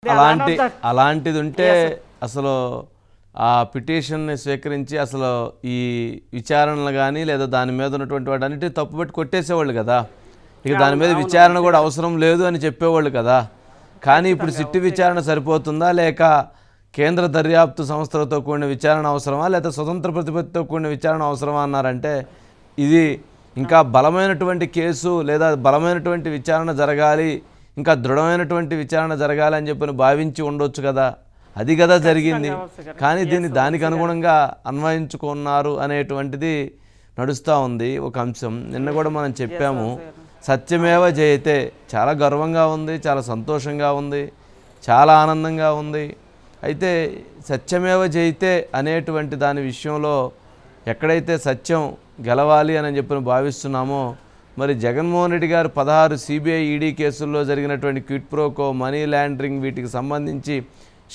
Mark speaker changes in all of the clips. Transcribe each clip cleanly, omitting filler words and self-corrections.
Speaker 1: అలాంటిది ఉంటే అసలు ఆ పిటిషన్ని స్వీకరించి అసలు ఈ విచారణలు కానీ లేదా దాని మీద ఉన్నటువంటి వాటి అన్నిటి తప్పుపెట్టి కొట్టేసేవాళ్ళు కదా. ఇక దాని మీద విచారణ కూడా అవసరం లేదు అని చెప్పేవాళ్ళు కదా. కానీ ఇప్పుడు సిట్టు విచారణ సరిపోతుందా, లేక కేంద్ర దర్యాప్తు సంస్థలతో కూడిన విచారణ అవసరమా, లేదా స్వతంత్ర ప్రతిపత్తితో కూడిన విచారణ అవసరమా అన్నారంటే ఇది ఇంకా బలమైనటువంటి కేసు లేదా బలమైనటువంటి విచారణ జరగాలి, ఇంకా దృఢమైనటువంటి విచారణ జరగాలి అని చెప్పని భావించి ఉండొచ్చు కదా. అది కదా జరిగింది. కానీ దీన్ని దానికి అనుగుణంగా అన్వయించుకున్నారు అనేటువంటిది నడుస్తూ ఉంది ఒక అంశం. నిన్న కూడా మనం చెప్పాము, సత్యమేవ జయతే. చాలా గర్వంగా ఉంది, చాలా సంతోషంగా ఉంది, చాలా ఆనందంగా ఉంది. అయితే సత్యమేవ జయతే అనేటువంటి దాని విషయంలో ఎక్కడైతే సత్యం గెలవాలి అని చెప్పి భావిస్తున్నామో, మరి జగన్మోహన్ రెడ్డి గారు 16 సిబిఐ ఈడీ కేసుల్లో జరిగినటువంటి క్విట్ ప్రోకో, మనీ లాండరింగ్, వీటికి సంబంధించి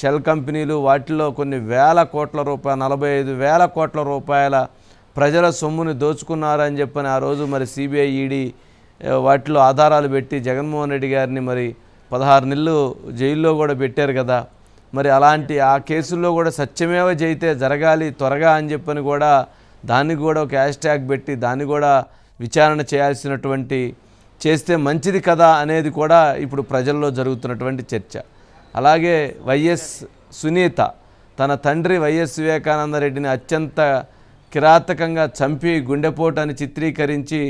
Speaker 1: షెల్ కంపెనీలు, వాటిలో కొన్ని వేల కోట్ల రూపాయలు, 45,000 కోట్ల రూపాయల ప్రజల సొమ్ముని దోచుకున్నారని చెప్పని ఆ రోజు మరి సిబిఐ ఈడీ వాటిలో ఆధారాలు పెట్టి జగన్మోహన్ రెడ్డి గారిని మరి 16 నెలలు జైల్లో కూడా పెట్టారు కదా. మరి అలాంటి ఆ కేసుల్లో కూడా సత్యమేవ జయితే జరగాలి త్వరగా అని చెప్పని కూడా దానికి కూడా ఒక హ్యాష్ ట్యాగ్ పెట్టి దాన్ని కూడా విచారణ చేయాల్సినటువంటి చేస్తే మంచిది కదా అనేది కూడా ఇప్పుడు ప్రజల్లో జరుగుతున్నటువంటి చర్చ. అలాగే వైఎస్ సునీత తన తండ్రి వైఎస్ వివేకానంద రెడ్డిని అత్యంత కిరాతకంగా చంపి గుండెపోటు అని చిత్రీకరించి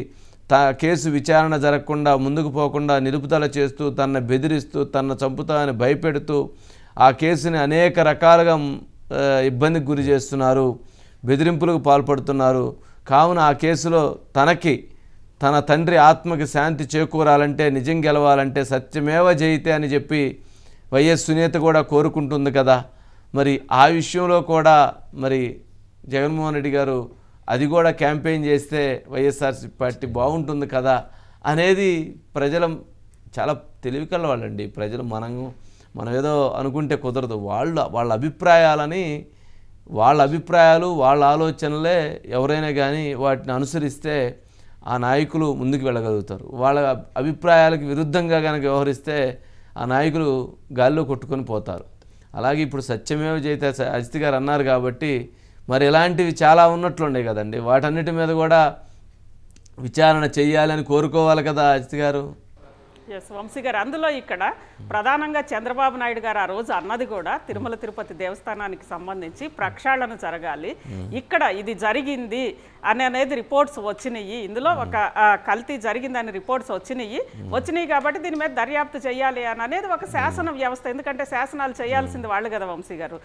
Speaker 1: కేసు విచారణ జరగకుండా ముందుకు పోకుండా నిలుపుదల చేస్తూ తనను బెదిరిస్తూ తనను చంపుతామని భయపెడుతూ ఆ కేసుని అనేక రకాలుగా ఇబ్బందికి గురి చేస్తున్నారు, బెదిరింపులకు పాల్పడుతున్నారు. కావున ఆ కేసులో తన తండ్రి ఆత్మకి శాంతి చేకూరాలంటే, నిజం గెలవాలంటే సత్యమేవ జయితే అని చెప్పి వైఎస్ సునీత కూడా కోరుకుంటుంది కదా. మరి ఆ విషయంలో కూడా మరి జగన్మోహన్ రెడ్డి గారు అది కూడా క్యాంపెయిన్ చేస్తే వైఎస్ఆర్సీపీ పార్టీ బాగుంటుంది కదా అనేది ప్రజల చాలా తెలివి కల వాళ్ళండి. ప్రజలు మనం ఏదో అనుకుంటే కుదరదు. వాళ్ళ అభిప్రాయాలు వాళ్ళ ఆలోచనలే ఎవరైనా కానీ వాటిని అనుసరిస్తే ఆ నాయకులు ముందుకు వెళ్ళగలుగుతారు. వాళ్ళ అభిప్రాయాలకు విరుద్ధంగా కనుక వ్యవహరిస్తే ఆ నాయకులు గాల్లో కొట్టుకొని పోతారు. అలాగే ఇప్పుడు సత్యమేవ జయితే అజిత్ గారు అన్నారు కాబట్టి మరి ఇలాంటివి చాలా ఉన్నట్లుండే కదండి. వాటన్నిటి మీద కూడా విచారణ చెయ్యాలని కోరుకోవాలి కదా అజిత్ గారు.
Speaker 2: వంశీ గారు, అందులో ఇక్కడ ప్రధానంగా చంద్రబాబు నాయుడు గారు ఆ రోజు అన్నది కూడా తిరుమల తిరుపతి దేవస్థానానికి సంబంధించి ప్రక్షాళన జరగాలి, ఇక్కడ ఇది జరిగింది అనేది రిపోర్ట్స్ వచ్చినాయి, ఇందులో ఒక కల్తీ జరిగిందని రిపోర్ట్స్ వచ్చినాయి కాబట్టి దీని మీద దర్యాప్తు చేయాలి అనేది ఒక శాసన వ్యవస్థ. ఎందుకంటే శాసనాలు చేయాల్సింది వాళ్ళు కదా వంశీ గారు.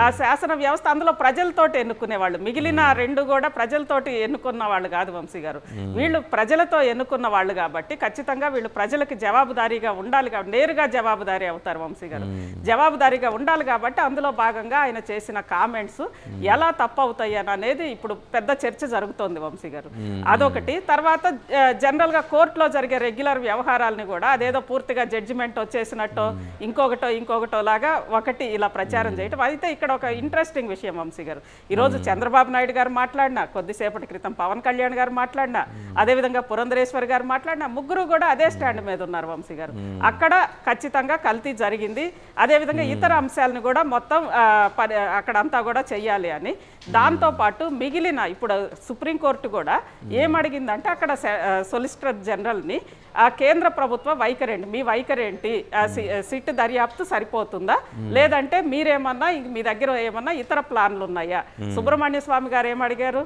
Speaker 2: ఆ శాసన వ్యవస్థ అందులో ప్రజలతోటి ఎన్నుకునే వాళ్ళు, మిగిలిన 2 కూడా ప్రజలతోటి ఎన్నుకున్న వాళ్ళు కాదు వంశీ గారు. వీళ్ళు ప్రజలతో ఎన్నుకున్న వాళ్ళు కాబట్టి ఖచ్చితంగా వీళ్ళు ప్రజలకి జవాబుదారీగా ఉండాలి కాబట్టి నేరుగా జవాబుదారీ అవుతారు వంశీ గారు. జవాబుదారీగా ఉండాలి కాబట్టి అందులో భాగంగా ఆయన చేసిన కామెంట్స్ ఎలా తప్పు అవుతాయి అనేది ఇప్పుడు పెద్ద చర్చ జరుగుతోంది వంశీ గారు. అదొకటి. తర్వాత జనరల్ గా కోర్టులో జరిగే రెగ్యులర్ వ్యవహారాలని కూడా అదేదో పూర్తిగా జడ్జిమెంట్ వచ్చేసినట్టు ఇంకొకటో లాగా ఒకటి ఇలా ప్రచారం చేయటం. అయితే ఇక్కడ ఒక ఇంట్రెస్టింగ్ విషయం వంశీ గారు, ఈరోజు చంద్రబాబు నాయుడు గారు మాట్లాడినా, కొద్దిసేపటి క్రితం పవన్ కళ్యాణ్ గారు మాట్లాడినా, అదేవిధంగా పురంధరేశ్వరి గారు మాట్లాడినా, ముగ్గురు కూడా అదే స్టాండ్ మీద ఉన్నారు వంశీ గారు. అక్కడ ఖచ్చితంగా కల్తీ జరిగింది, అదేవిధంగా ఇతర అంశాలను కూడా మొత్తం అక్కడంతా కూడా చెయ్యాలి అని. దాంతోపాటు మిగిలిన ఇప్పుడు సుప్రీంకోర్టు కూడా ఏమడిగిందంటే అక్కడ సొలిసిటర్ జనరల్ని ఆ కేంద్ర ప్రభుత్వ వైఖరి ఏంటి, మీ వైఖరి ఏంటి, సిట్ దర్యాప్తు సరిపోతుందా లేదంటే మీరేమన్నా మీ దగ్గర ఏమన్నా ఇతర ప్లాన్లు ఉన్నాయా. సుబ్రహ్మణ్య స్వామి గారు ఏమడిగారు,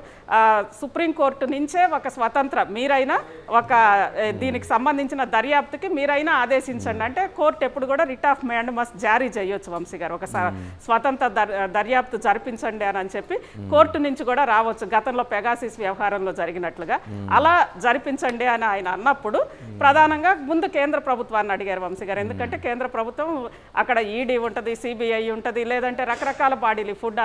Speaker 2: సుప్రీంకోర్టు నుంచే ఒక స్వతంత్ర మీరైనా ఒక దీనికి సంబంధించిన దర్యాప్తుకి మీరైనా ఆదేశించండి అంటే కోర్టు ఎప్పుడు కూడా రిట్ ఆఫ్ మ్యాండమస్ జారీ చేయొచ్చు వంశీ గారు, ఒక స్వతంత్ర దర్యాప్తు జరిపించండి అని చెప్పి కోర్టు నుంచి కూడా రావచ్చు. గతంలో పెగాసిస్ వ్యవహారంలో జరిగినట్లుగా అలా జరిపించండి అని ఆయన అన్నప్పుడు ప్రధానంగా ముందు కేంద్ర ప్రభుత్వాన్ని అడిగారు వంశీ గారు. ఎందుకంటే కేంద్ర ప్రభుత్వం అక్కడ ఈడీ ఉంటుంది, సిబిఐ ఉంటుంది, లేదంటే రకరకాల బాడీలు ఫుడ్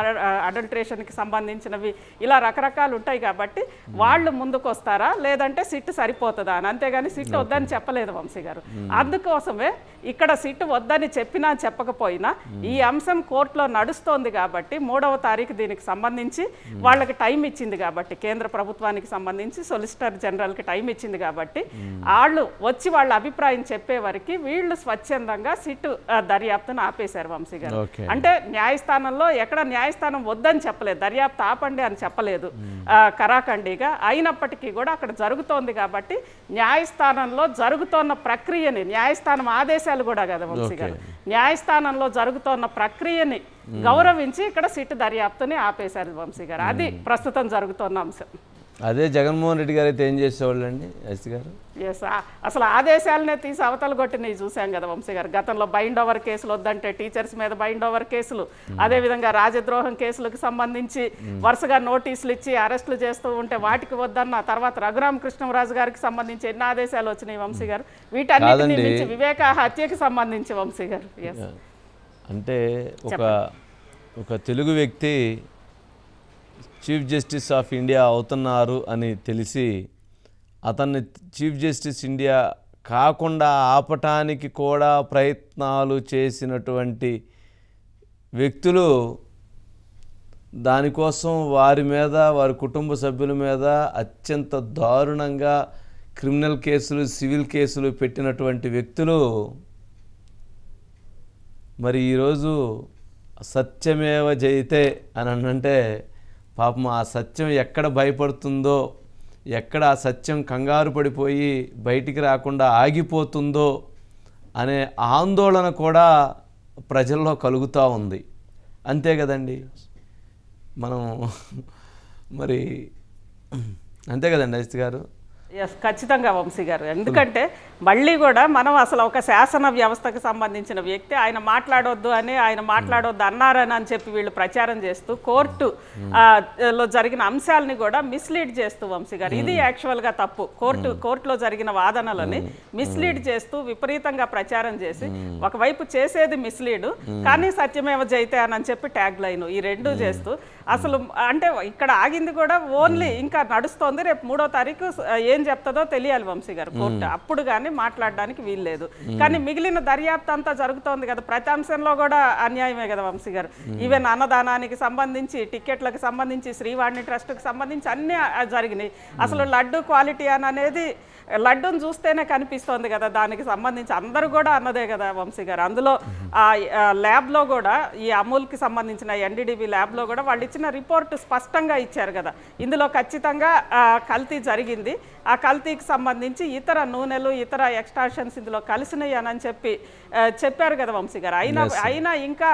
Speaker 2: అడల్ట్రేషన్కి సంబంధించినవి ఇలా రకరకాలు ఉంటాయి కాబట్టి వాళ్ళు ముందుకు వస్తారా లేదంటే సిట్ సరిపోతుందా అని. అంతేగాని సిట్ వద్దని చెప్పలేదు వంశీ గారు. అందుకోసమే ఇక్కడ సిట్ వద్దని చెప్పినా చెప్పకపోయినా ఈ అంశం కోర్టులో నడుస్తోంది కాబట్టి 3వ తారీఖు దీనికి సంబంధించి వాళ్ళకి టైం ఇచ్చింది కాబట్టి, కేంద్ర ప్రభుత్వానికి సంబంధించి సొలిసిటర్ జనరల్కి టైం ఇచ్చింది కాబట్టి వాళ్ళు వాళ్ళు వచ్చి వాళ్ళ అభిప్రాయం చెప్పే వరకు వీళ్ళు స్వచ్ఛందంగా సిట్ దర్యాప్తును ఆపేశారు వంశీ గారు. అంటే న్యాయస్థానంలో ఎక్కడ న్యాయస్థానం వద్దని చెప్పలేదు, దర్యాప్తు ఆపండి అని చెప్పలేదు కరాఖండిగా. అయినప్పటికీ కూడా అక్కడ జరుగుతోంది కాబట్టి న్యాయస్థానంలో జరుగుతోన్న ప్రక్రియని, న్యాయస్థానం ఆదేశాలు కూడా కదా వంశీ గారు, న్యాయస్థానంలో జరుగుతోన్న ప్రక్రియని గౌరవించి ఇక్కడ సిట్ దర్యాప్తుని ఆపేశారు వంశీ గారు. అది ప్రస్తుతం జరుగుతున్న అంశం.
Speaker 1: అదే జగన్మోహన్ రెడ్డి గారు అయితే ఏం చేసేవాళ్ళు అండి ఎస్ గారు?
Speaker 2: ఎస్, అసలు ఆదేశాలనే తీసి అవతల కొట్టినవి చూసాం కదా వంశీ గారు. గతంలో బైండ్ ఓవర్ కేసులు వద్దంటే టీచర్స్ మీద బైండ్ ఓవర్ కేసులు, అదేవిధంగా రాజద్రోహం కేసులకు సంబంధించి వరుసగా నోటీసులు ఇచ్చి అరెస్టులు చేస్తూ ఉంటే వాటికి వద్దన్న తర్వాత రఘురామకృష్ణరాజు గారికి సంబంధించి ఎన్ని ఆదేశాలు వచ్చినాయి వంశీ గారు, వీటన్నిటిని మించి వివేక హత్యకి సంబంధించి వంశీ గారు.
Speaker 1: అంటే ఒక తెలుగు వ్యక్తి చీఫ్ జస్టిస్ ఆఫ్ ఇండియా అవుతున్నారు అని తెలిసి అతన్ని చీఫ్ జస్టిస్ ఇండియా కాకుండా ఆపటానికి కూడా ప్రయత్నాలు చేసినటువంటి వ్యక్తులు దానికోసం వారి మీద, వారి కుటుంబ సభ్యుల మీద అత్యంత దారుణంగా క్రిమినల్ కేసులు, సివిల్ కేసులు పెట్టినటువంటి వ్యక్తులు మరి ఈరోజు సత్యమేవ జయితే అని అంటే పాపం ఆ సత్యం ఎక్కడ భయపడుతుందో, ఎక్కడ ఆ సత్యం కంగారు పడిపోయి బయటికి రాకుండా ఆగిపోతుందో అనే ఆందోళన కూడా ప్రజల్లో కలుగుతూ ఉంది. అంతే కదండి, మనం మరి అంతే కదండి అజిత్ గారు?
Speaker 2: ఎస్, ఖచ్చితంగా వంశీ గారు. ఎందుకంటే మళ్ళీ కూడా మనం అసలు ఒక శాసన వ్యవస్థకు సంబంధించిన వ్యక్తి ఆయన మాట్లాడొద్దు అని, ఆయన మాట్లాడొద్దు అన్నారని అని చెప్పి వీళ్ళు ప్రచారం చేస్తూ కోర్టులో జరిగిన అంశాలని కూడా మిస్లీడ్ చేస్తూ వంశీ గారు, ఇది యాక్చువల్గా తప్పు. కోర్టులో జరిగిన వాదనలని మిస్లీడ్ చేస్తూ విపరీతంగా ప్రచారం చేసి ఒకవైపు చేసేది మిస్లీడ్, కానీ సత్యమేవ జయితే అని చెప్పి ట్యాగ్ లైన్, ఈ రెండు చేస్తూ అసలు అంటే ఇక్కడ ఆగింది కూడా ఓన్లీ ఇంకా నడుస్తోంది. రేపు 3వ తారీఖు ఏం చెప్తుందో తెలియాలి వంశీ గారు కోర్టు, అప్పుడు కానీ మాట్లాడడానికి వీల్లేదు. కానీ మిగిలిన దర్యాప్తు అంతా జరుగుతోంది కదా, ప్రతి అంశంలో కూడా అన్యాయమే కదా వంశీ గారు. ఈవెన్ అన్నదానానికి సంబంధించి, టికెట్లకు సంబంధించి, శ్రీవాణి ట్రస్ట్కి సంబంధించి అన్నీ జరిగినాయి. అసలు లడ్డు క్వాలిటీ అనేది లడ్డూని చూస్తేనే కనిపిస్తోంది కదా, దానికి సంబంధించి అందరూ కూడా అన్నదే కదా వంశీ గారు. అందులో ల్యాబ్లో కూడా ఈ అమూల్కి సంబంధించిన ఎన్డీడీబీ ల్యాబ్లో కూడా వాళ్ళు ఇచ్చిన రిపోర్ట్ స్పష్టంగా ఇచ్చారు కదా, ఇందులో ఖచ్చితంగా కల్తీ జరిగింది, ఆ కల్తీకి సంబంధించి ఇతర నూనెలు, ఇతర ఎక్స్ట్రాక్షన్స్ ఇందులో కలిసినాయి అని చెప్పి చెప్పారు కదా వంశీ గారు. అయినా ఇంకా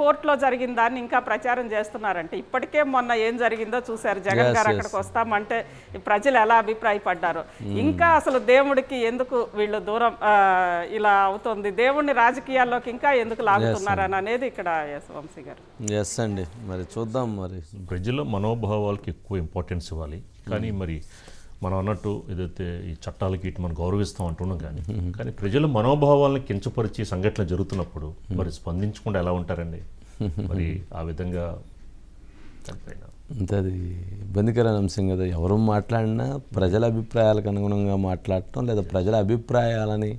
Speaker 2: కోర్టులో జరిగిన దాన్ని ఇంకా ప్రచారం చేస్తున్నారంటే, ఇప్పటికే మొన్న ఏం జరిగిందో చూశారు, జగన్ గారు అక్కడికి వస్తామంటే ప్రజలు ఎలా అభిప్రాయపడ్డారు. ఇంకా అసలు దేవుడికి ఎందుకు వీళ్ళు దూరం ఇలా అవుతుంది, దేవుడిని రాజకీయాల్లోకి ఇంకా ఎందుకు లాగుతున్నారని అనేది ఇక్కడ వంశీ గారు.
Speaker 1: ఎస్ అండి, మరి చూద్దాం. మరి
Speaker 3: ప్రజల మనోభావాలకి ఎక్కువ ఇంపార్టెన్స్ ఇవ్వాలి. కానీ మరి మనం అన్నట్టు ఏదైతే ఈ చట్టాలకి ఇటు మనం గౌరవిస్తాం అంటున్నాం, కానీ ప్రజల మనోభావాలను కించపరిచి సంఘటనలు జరుగుతున్నప్పుడు మరి స్పందించకుండా ఎలా ఉంటారండి? మరి ఆ విధంగా
Speaker 1: అంతే, అది ఇబ్బందికరమైన అంశం కదా. ఎవరు మాట్లాడినా ప్రజల అభిప్రాయాలకు అనుగుణంగా మాట్లాడటం, లేదా ప్రజల అభిప్రాయాలని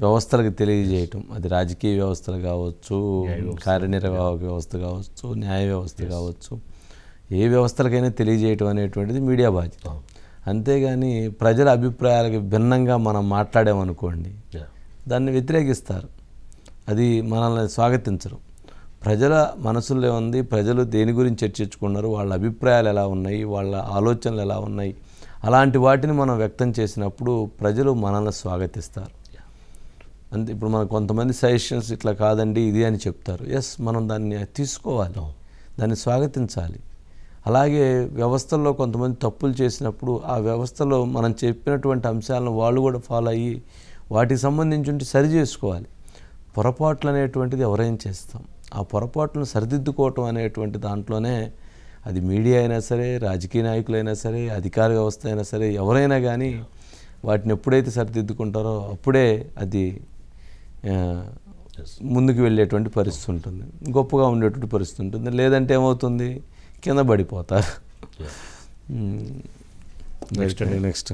Speaker 1: వ్యవస్థలకు తెలియజేయటం, అది రాజకీయ వ్యవస్థలు కావచ్చు, కార్యనిర్వాహక వ్యవస్థ కావచ్చు, న్యాయ వ్యవస్థ కావచ్చు, ఏ వ్యవస్థలకైనా తెలియజేయటం అనేటువంటిది మీడియా బాధ్యత. అంతేగాని ప్రజల అభిప్రాయాలకు భిన్నంగా మనం మాట్లాడామనుకోండి, దాన్ని వ్యతిరేకిస్తారు, అది మనల్ని స్వాగతించరు. ప్రజల మనసుల్లో ఉంది, ప్రజలు దేని గురించి చర్చించుకున్నారు, వాళ్ళ అభిప్రాయాలు ఎలా ఉన్నాయి, వాళ్ళ ఆలోచనలు ఎలా ఉన్నాయి, అలాంటి వాటిని మనం వ్యక్తం చేసినప్పుడు ప్రజలు మనల్ని స్వాగతిస్తారు. అంతే. ఇప్పుడు మనం కొంతమంది సజెషన్స్ ఇట్లా కాదండి ఇది అని చెప్తారు, ఎస్ మనం దాన్ని తీసుకోవాలి, దాన్ని స్వాగతించాలి. అలాగే వ్యవస్థల్లో కొంతమంది తప్పులు చేసినప్పుడు ఆ వ్యవస్థలో మనం చెప్పినటువంటి అంశాలను వాళ్ళు కూడా ఫాలో అయ్యి వాటికి సంబంధించి సరి చేసుకోవాలి. పొరపాట్లు అనేటువంటిది ఎవరైనా చేస్తాం, ఆ పొరపాట్లను సరిదిద్దుకోవటం అనేటువంటి దాంట్లోనే అది మీడియా అయినా సరే, రాజకీయ నాయకులైనా సరే, అధికార వ్యవస్థ అయినా సరే, ఎవరైనా కానీ వాటిని ఎప్పుడైతే సరిదిద్దుకుంటారో అప్పుడే అది ముందుకు వెళ్ళేటువంటి పరిస్థితి ఉంటుంది, గొప్పగా ఉండేటువంటి పరిస్థితి ఉంటుంది. లేదంటే ఏమవుతుంది, కింద పడిపోతారు. నెక్స్ట్